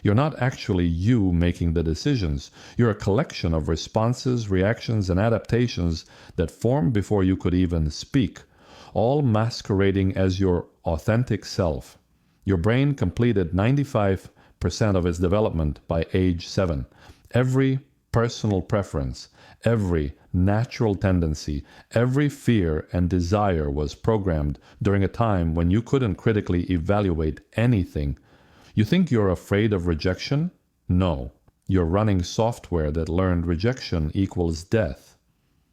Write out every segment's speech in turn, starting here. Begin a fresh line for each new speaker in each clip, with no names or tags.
You're not actually you making the decisions. You're a collection of responses, reactions, and adaptations that formed before you could even speak, all masquerading as your authentic self. Your brain completed 95% of its development by age 7. Every personal preference, every natural tendency, every fear and desire was programmed during a time when you couldn't critically evaluate anything. You think you're afraid of rejection? No. You're running software that learned rejection equals death.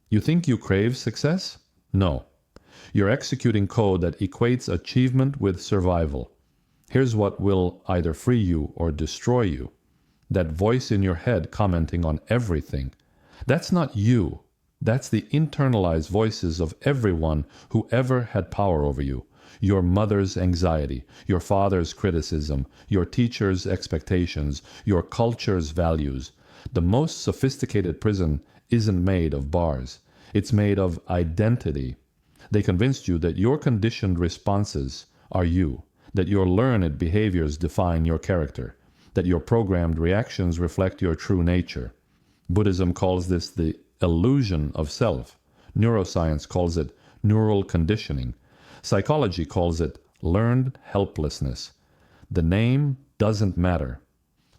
You think you crave success? No. You're executing code that equates achievement with survival. Here's what will either free you or destroy you. That voice in your head commenting on everything. That's not you. That's the internalized voices of everyone who ever had power over you. Your mother's anxiety, your father's criticism, your teacher's expectations, your culture's values. The most sophisticated prison isn't made of bars. It's made of identity. They convinced you that your conditioned responses are you, that your learned behaviors define your character, that your programmed reactions reflect your true nature. Buddhism calls this the illusion of self. Neuroscience calls it neural conditioning. Psychology calls it learned helplessness. The name doesn't matter.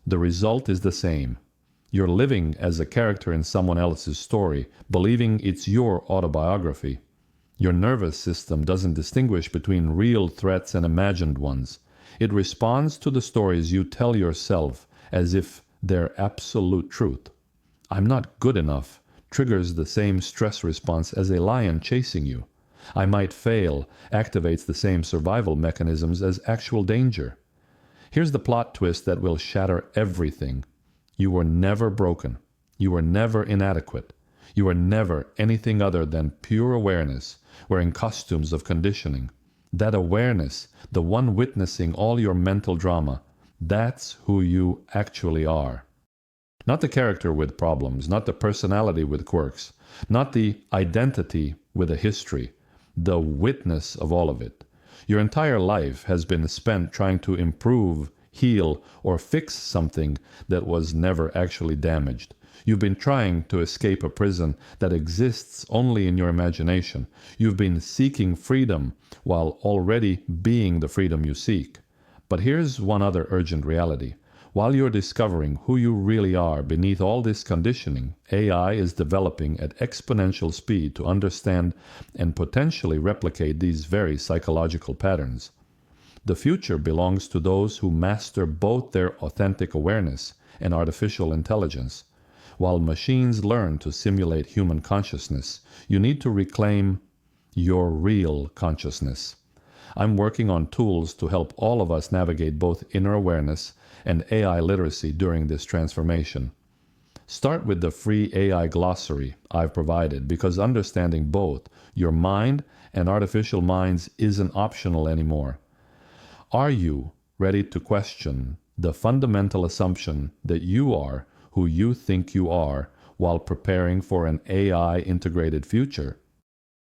The result is the same. You're living as a character in someone else's story, believing it's your autobiography. Your nervous system doesn't distinguish between real threats and imagined ones. It responds to the stories you tell yourself as if they're absolute truth. I'm not good enough triggers the same stress response as a lion chasing you. I might fail activates the same survival mechanisms as actual danger. Here's the plot twist that will shatter everything. You were never broken. You were never inadequate. You were never anything other than pure awareness, wearing costumes of conditioning. That awareness, the one witnessing all your mental drama, that's who you actually are. Not the character with problems, not the personality with quirks, not the identity with a history, the witness of all of it. Your entire life has been spent trying to improve, heal, or fix something that was never actually damaged. You've been trying to escape a prison that exists only in your imagination. You've been seeking freedom while already being the freedom you seek. But here's one other urgent reality. While you're discovering who you really are beneath all this conditioning, AI is developing at exponential speed to understand and potentially replicate these very psychological patterns. The future belongs to those who master both their authentic awareness and artificial intelligence. While machines learn to simulate human consciousness, you need to reclaim your real consciousness. I'm working on tools to help all of us navigate both inner awareness and AI literacy during this transformation. Start with the free AI glossary I've provided, because understanding both your mind and artificial minds isn't optional anymore. Are you ready to question the fundamental assumption that you are who you think you are while preparing for an AI-integrated future?